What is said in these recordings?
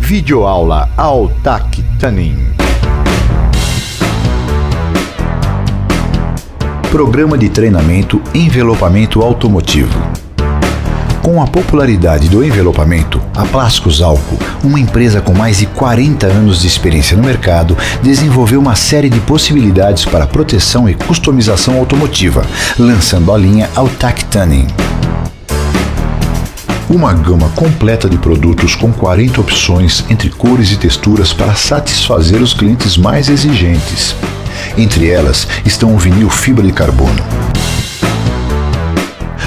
Videoaula Altac Tuning. Programa de treinamento Envelopamento Automotivo. Com a popularidade do envelopamento, a Plásticos Álcool, uma empresa com mais de 40 anos de experiência no mercado, desenvolveu uma série de possibilidades para proteção e customização automotiva, lançando a linha Altac Tuning. Uma gama completa de produtos com 40 opções entre cores e texturas para satisfazer os clientes mais exigentes. Entre elas estão o vinil fibra de carbono,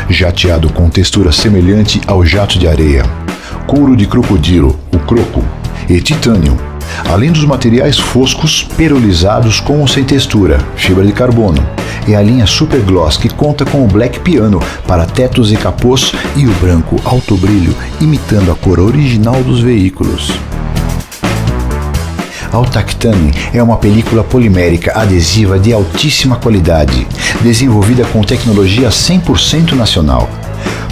jateado com textura semelhante ao jato de areia, couro de crocodilo, o croco, e titânio, além dos materiais foscos perolizados com ou sem textura, fibra de carbono, e a linha Super Gloss, que conta com o Black Piano para tetos e capôs e o branco alto brilho, imitando a cor original dos veículos. Altac Tuning é uma película polimérica adesiva de altíssima qualidade, desenvolvida com tecnologia 100% nacional.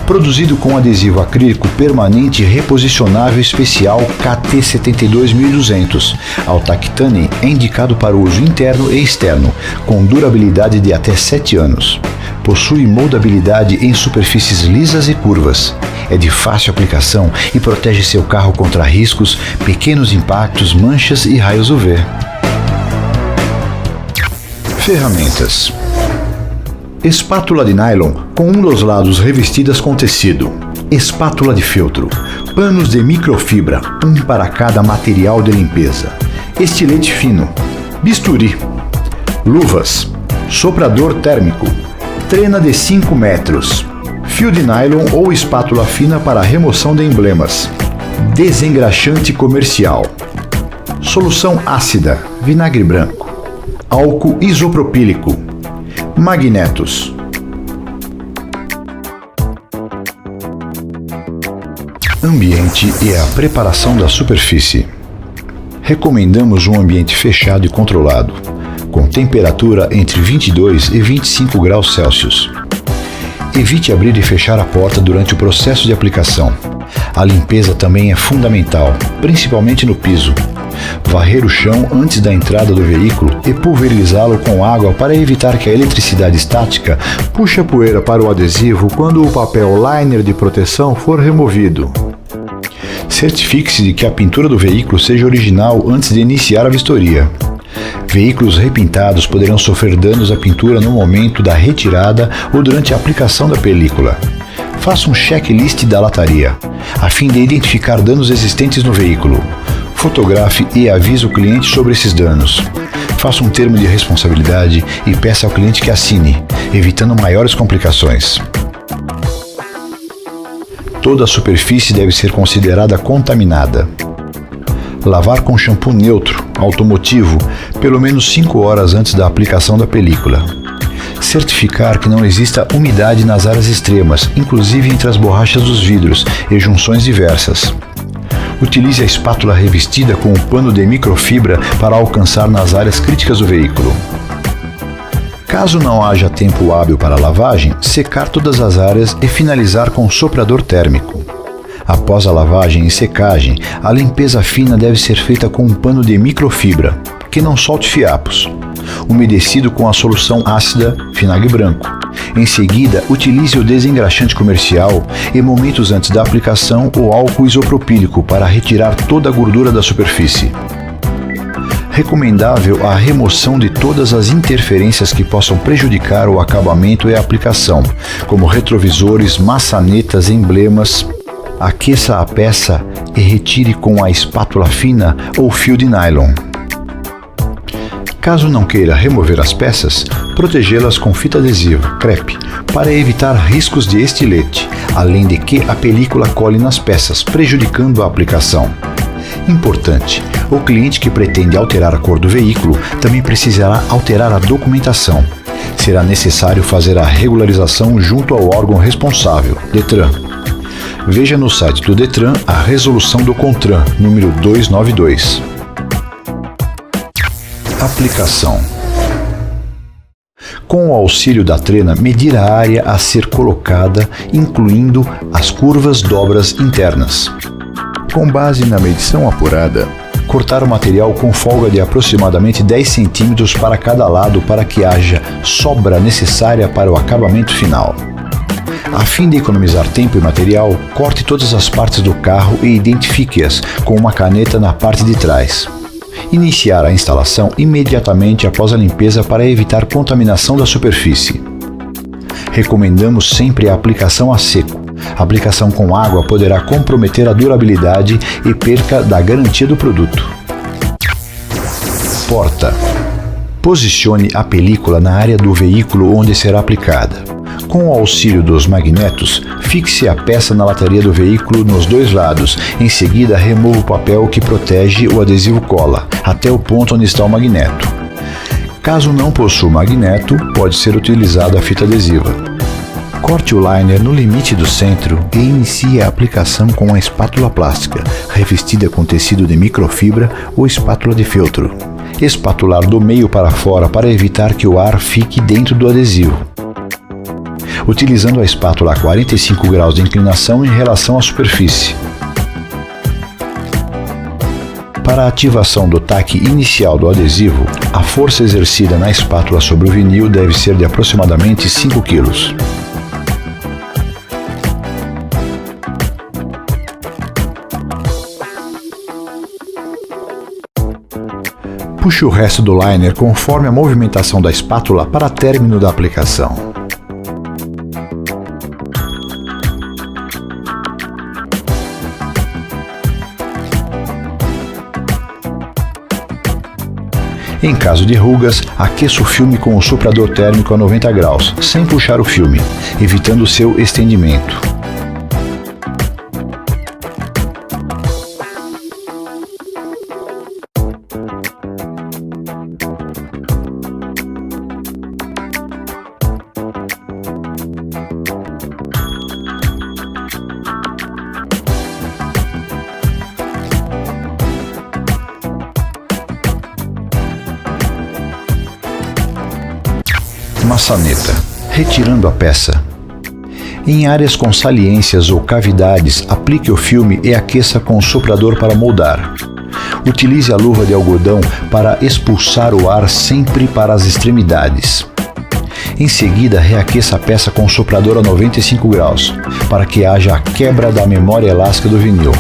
Produzido com adesivo acrílico permanente reposicionável especial KT72200, Altac Tuning é indicado para uso interno e externo, com durabilidade de até 7 anos. Possui moldabilidade em superfícies lisas e curvas. É de fácil aplicação e protege seu carro contra riscos, pequenos impactos, manchas e raios UV. Ferramentas. Espátula de nylon com um dos lados revestidas com tecido. Espátula de feltro. Panos de microfibra, um para cada material de limpeza. Estilete fino. Bisturi. Luvas. Soprador térmico. Trena de 5 metros. Fio de nylon ou espátula fina para remoção de emblemas. Desengraxante comercial. Solução ácida, vinagre branco. Álcool isopropílico. Magnetos. Ambiente e a preparação da superfície. Recomendamos um ambiente fechado e controlado, com temperatura entre 22 e 25 graus Celsius. Evite abrir e fechar a porta durante o processo de aplicação. A limpeza também é fundamental, principalmente no piso. Varrer o chão antes da entrada do veículo e pulverizá-lo com água para evitar que a eletricidade estática puxe a poeira para o adesivo quando o papel liner de proteção for removido. Certifique-se de que a pintura do veículo seja original antes de iniciar a vistoria. Veículos repintados poderão sofrer danos à pintura no momento da retirada ou durante a aplicação da película. Faça um checklist da lataria, a fim de identificar danos existentes no veículo. Fotografe e avise o cliente sobre esses danos. Faça um termo de responsabilidade e peça ao cliente que assine, evitando maiores complicações. Toda a superfície deve ser considerada contaminada. Lavar com shampoo neutro, automotivo, pelo menos 5 horas antes da aplicação da película. Certificar que não exista umidade nas áreas extremas, inclusive entre as borrachas dos vidros e junções diversas. Utilize a espátula revestida com um pano de microfibra para alcançar nas áreas críticas do veículo. Caso não haja tempo hábil para a lavagem, secar todas as áreas e finalizar com soprador térmico. Após a lavagem e secagem, a limpeza fina deve ser feita com um pano de microfibra, que não solte fiapos, umedecido com a solução ácida vinagre branco. Em seguida, utilize o desengraxante comercial e momentos antes da aplicação o álcool isopropílico para retirar toda a gordura da superfície. Recomendável a remoção de todas as interferências que possam prejudicar o acabamento e a aplicação, como retrovisores, maçanetas, emblemas. Aqueça a peça e retire com a espátula fina ou fio de nylon. Caso não queira remover as peças, protegê-las com fita adesiva, crepe, para evitar riscos de estilete, além de que a película cole nas peças, prejudicando a aplicação. Importante: o cliente que pretende alterar a cor do veículo também precisará alterar a documentação. Será necessário fazer a regularização junto ao órgão responsável, Detran. Veja no site do Detran a resolução do CONTRAN, número 292. Aplicação. Com o auxílio da trena, medir a área a ser colocada, incluindo as curvas dobras internas. Com base na medição apurada, cortar o material com folga de aproximadamente 10 centímetros para cada lado para que haja sobra necessária para o acabamento final. A fim de economizar tempo e material, corte todas as partes do carro e identifique-as com uma caneta na parte de trás. Iniciar a instalação imediatamente após a limpeza para evitar contaminação da superfície. Recomendamos sempre a aplicação a seco. A aplicação com água poderá comprometer a durabilidade e perca da garantia do produto. Porta. Posicione a película na área do veículo onde será aplicada. Com o auxílio dos magnetos, fixe a peça na lataria do veículo nos dois lados. Em seguida, remova o papel que protege o adesivo cola, até o ponto onde está o magneto. Caso não possua magneto, pode ser utilizada a fita adesiva. Corte o liner no limite do centro e inicie a aplicação com a espátula plástica, revestida com tecido de microfibra ou espátula de feltro. Espatular do meio para fora para evitar que o ar fique dentro do adesivo. Utilizando a espátula a 45 graus de inclinação em relação à superfície. Para a ativação do taque inicial do adesivo, a força exercida na espátula sobre o vinil deve ser de aproximadamente 5 kg. Puxe o resto do liner conforme a movimentação da espátula para término da aplicação. Em caso de rugas, aqueça o filme com o soprador térmico a 90 graus, sem puxar o filme, evitando seu estendimento. Maçaneta. Retirando a peça. Em áreas com saliências ou cavidades, aplique o filme e aqueça com o soprador para moldar. Utilize a luva de algodão para expulsar o ar sempre para as extremidades. Em seguida, reaqueça a peça com o soprador a 95 graus, para que haja a quebra da memória elástica do vinil,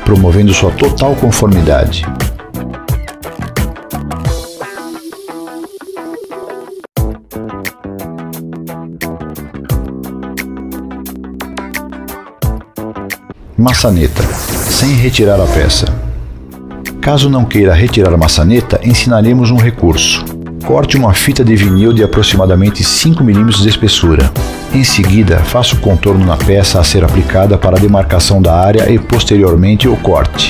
promovendo sua total conformidade. Maçaneta, sem retirar a peça. Caso não queira retirar a maçaneta, ensinaremos um recurso. Corte uma fita de vinil de aproximadamente 5 mm de espessura. Em seguida, faça o contorno na peça a ser aplicada para a demarcação da área e posteriormente o corte.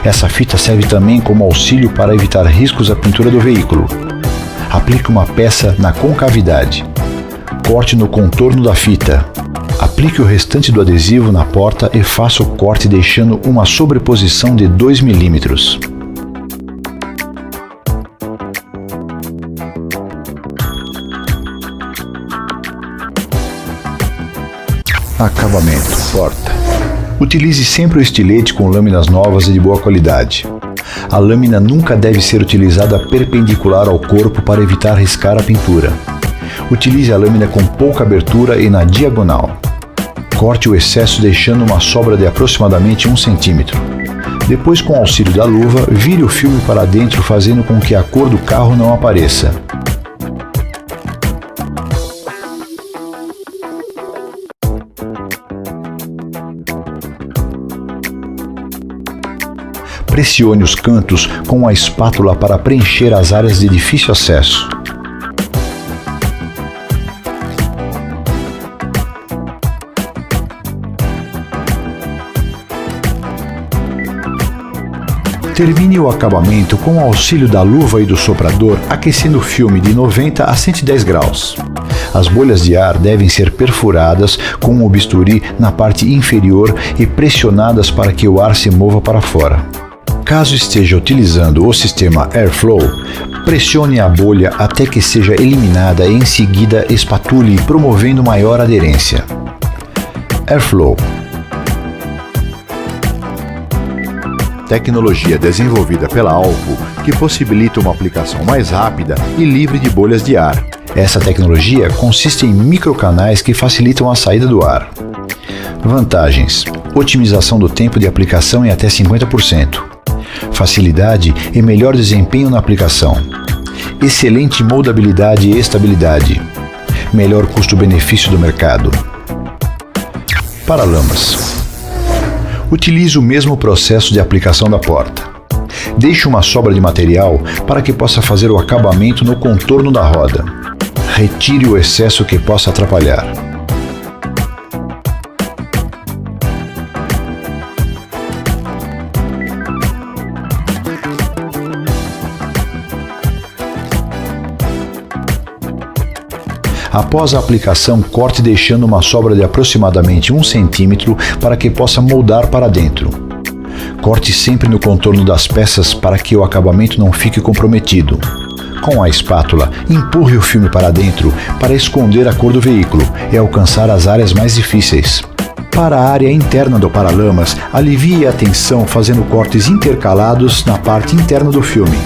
Essa fita serve também como auxílio para evitar riscos à pintura do veículo. Aplique uma peça na concavidade. Corte no contorno da fita. Aplique o restante do adesivo na porta e faça o corte deixando uma sobreposição de 2 mm. Acabamento, porta. Utilize sempre o estilete com lâminas novas e de boa qualidade. A lâmina nunca deve ser utilizada perpendicular ao corpo para evitar riscar a pintura. Utilize a lâmina com pouca abertura e na diagonal. Corte o excesso deixando uma sobra de aproximadamente 1 cm. Depois, com o auxílio da luva, vire o filme para dentro fazendo com que a cor do carro não apareça. Pressione os cantos com a espátula para preencher as áreas de difícil acesso. Termine o acabamento com o auxílio da luva e do soprador, aquecendo o filme de 90 a 110 graus. As bolhas de ar devem ser perfuradas com um bisturi na parte inferior e pressionadas para que o ar se mova para fora. Caso esteja utilizando o sistema Airflow, pressione a bolha até que seja eliminada e em seguida espatule, promovendo maior aderência. Airflow. tecnologia desenvolvida pela Alco que possibilita uma aplicação mais rápida e livre de bolhas de ar. Essa tecnologia consiste em microcanais que facilitam a saída do ar. Vantagens: otimização do tempo de aplicação em até 50%. Facilidade e melhor desempenho na aplicação. Excelente moldabilidade e estabilidade. Melhor custo-benefício do mercado. Paralamas. Utilize o mesmo processo de aplicação da porta. Deixe uma sobra de material para que possa fazer o acabamento no contorno da roda. Retire o excesso que possa atrapalhar. Após a aplicação, corte deixando uma sobra de aproximadamente 1 cm para que possa moldar para dentro. Corte sempre no contorno das peças para que o acabamento não fique comprometido. Com a espátula, empurre o filme para dentro para esconder a cor do veículo e alcançar as áreas mais difíceis. Para a área interna do paralamas, alivie a tensão fazendo cortes intercalados na parte interna do filme.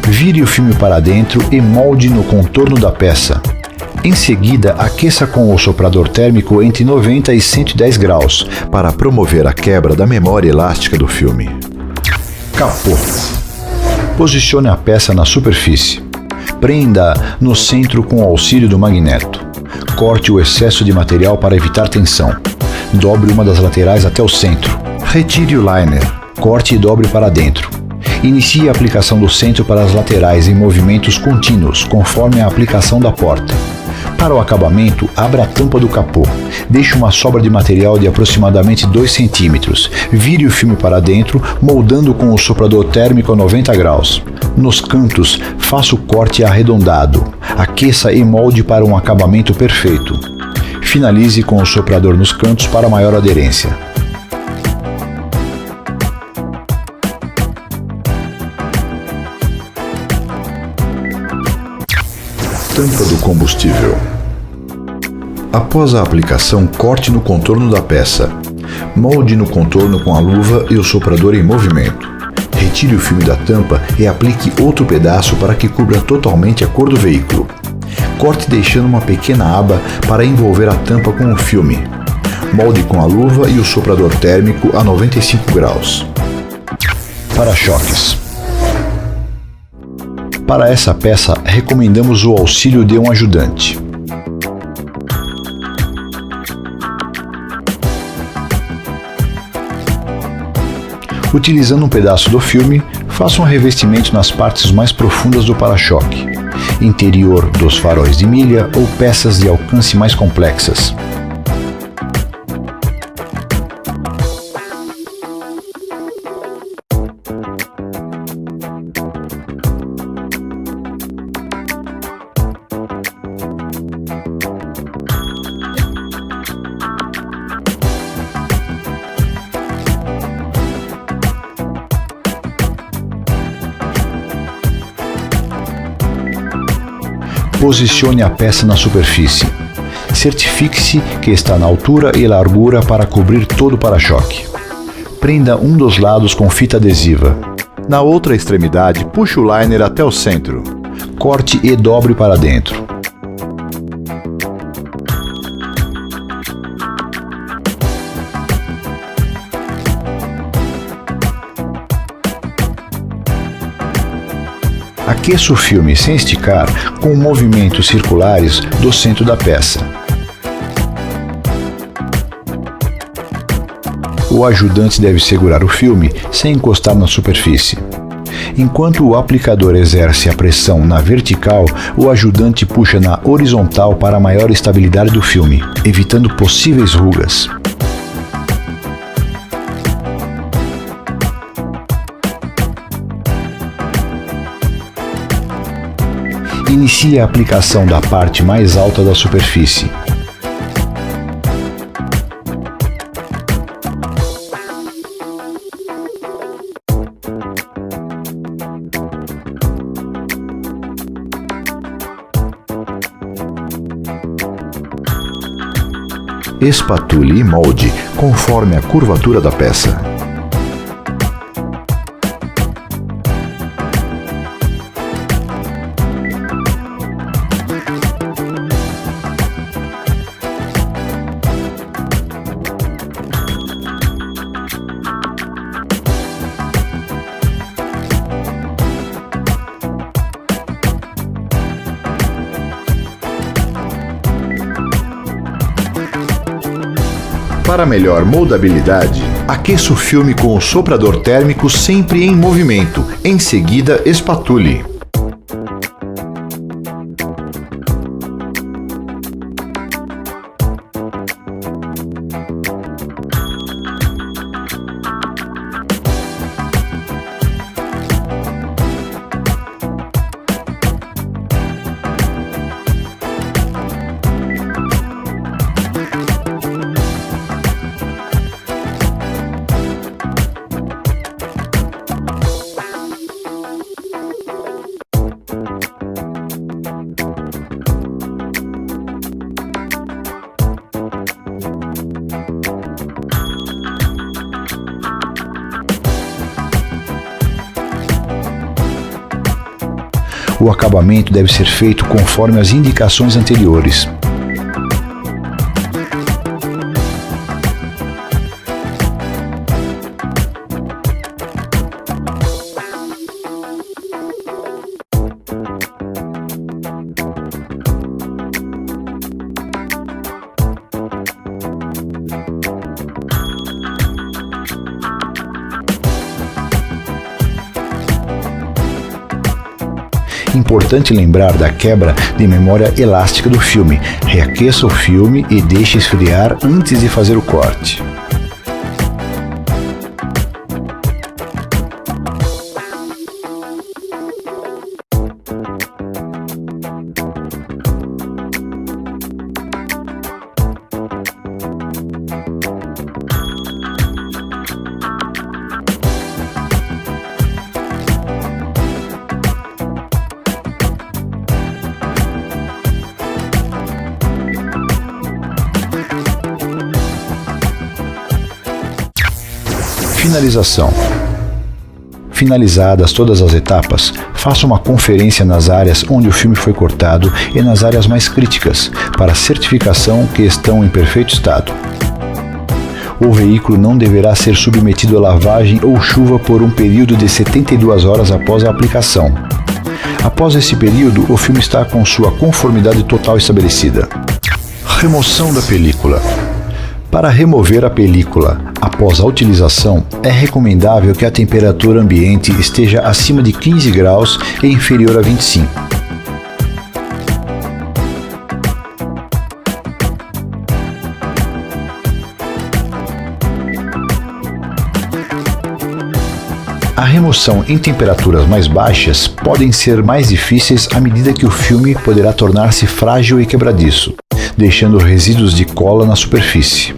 Vire o filme para dentro e molde no contorno da peça. Em seguida, aqueça com o soprador térmico entre 90 e 110 graus para promover a quebra da memória elástica do filme. Capô. Posicione a peça na superfície. Prenda no centro com o auxílio do magneto. Corte o excesso de material para evitar tensão. Dobre uma das laterais até o centro. Retire o liner. Corte e dobre para dentro. Inicie a aplicação do centro para as laterais em movimentos contínuos, conforme a aplicação da porta. Para o acabamento, abra a tampa do capô. Deixe uma sobra de material de aproximadamente 2 cm. Vire o filme para dentro, moldando com o soprador térmico a 90 graus. Nos cantos, faça o corte arredondado. Aqueça e molde para um acabamento perfeito. Finalize com o soprador nos cantos para maior aderência. Tampa do combustível. Após a aplicação, corte no contorno da peça. Molde no contorno com a luva e o soprador em movimento. Retire o filme da tampa e aplique outro pedaço para que cubra totalmente a cor do veículo. Corte deixando uma pequena aba para envolver a tampa com o filme. Molde com a luva e o soprador térmico a 95 graus. Para-choques. Para essa peça, recomendamos o auxílio de um ajudante. Utilizando um pedaço do filme, faça um revestimento nas partes mais profundas do para-choque, interior dos faróis de milha ou peças de alcance mais complexas. Posicione a peça na superfície. Certifique-se que está na altura e largura para cobrir todo o para-choque. Prenda um dos lados com fita adesiva. Na outra extremidade, puxe o liner até o centro. Corte e dobre para dentro. Aqueça o filme sem esticar com movimentos circulares do centro da peça. O ajudante deve segurar o filme sem encostar na superfície. Enquanto o aplicador exerce a pressão na vertical, o ajudante puxa na horizontal para maior estabilidade do filme, evitando possíveis rugas. Inicie a aplicação da parte mais alta da superfície. Espatule e molde conforme a curvatura da peça. Para melhor moldabilidade, aqueça o filme com o soprador térmico sempre em movimento. Em seguida, espatule. O acabamento deve ser feito conforme as indicações anteriores. Importante lembrar da quebra de memória elástica do filme. Reaqueça o filme e deixe esfriar antes de fazer o corte. Finalização. Finalizadas todas as etapas, faça uma conferência nas áreas onde o filme foi cortado e nas áreas mais críticas, para certificação que estão em perfeito estado. O veículo não deverá ser submetido a lavagem ou chuva por um período de 72 horas após a aplicação. Após esse período, o filme está com sua conformidade total estabelecida. Remoção da película. Para remover a película após a utilização, é recomendável que a temperatura ambiente esteja acima de 15 graus e inferior a 25. A remoção em temperaturas mais baixas podem ser mais difíceis à medida que o filme poderá tornar-se frágil e quebradiço, deixando resíduos de cola na superfície.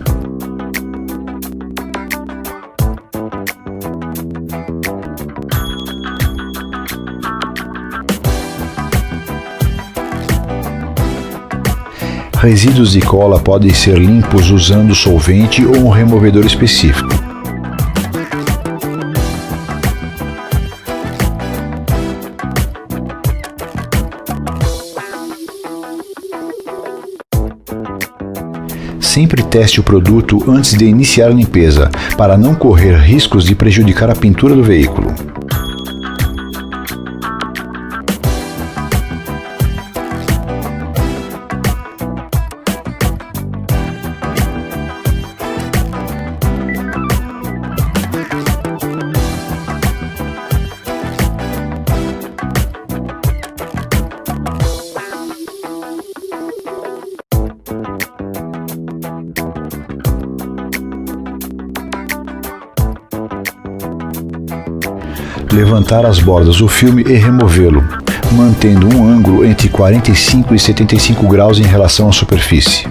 Resíduos de cola podem ser limpos usando solvente ou um removedor específico. Sempre teste o produto antes de iniciar a limpeza, para não correr riscos de prejudicar a pintura do veículo. Levantar as bordas do filme e removê-lo, mantendo um ângulo entre 45 e 75 graus em relação à superfície.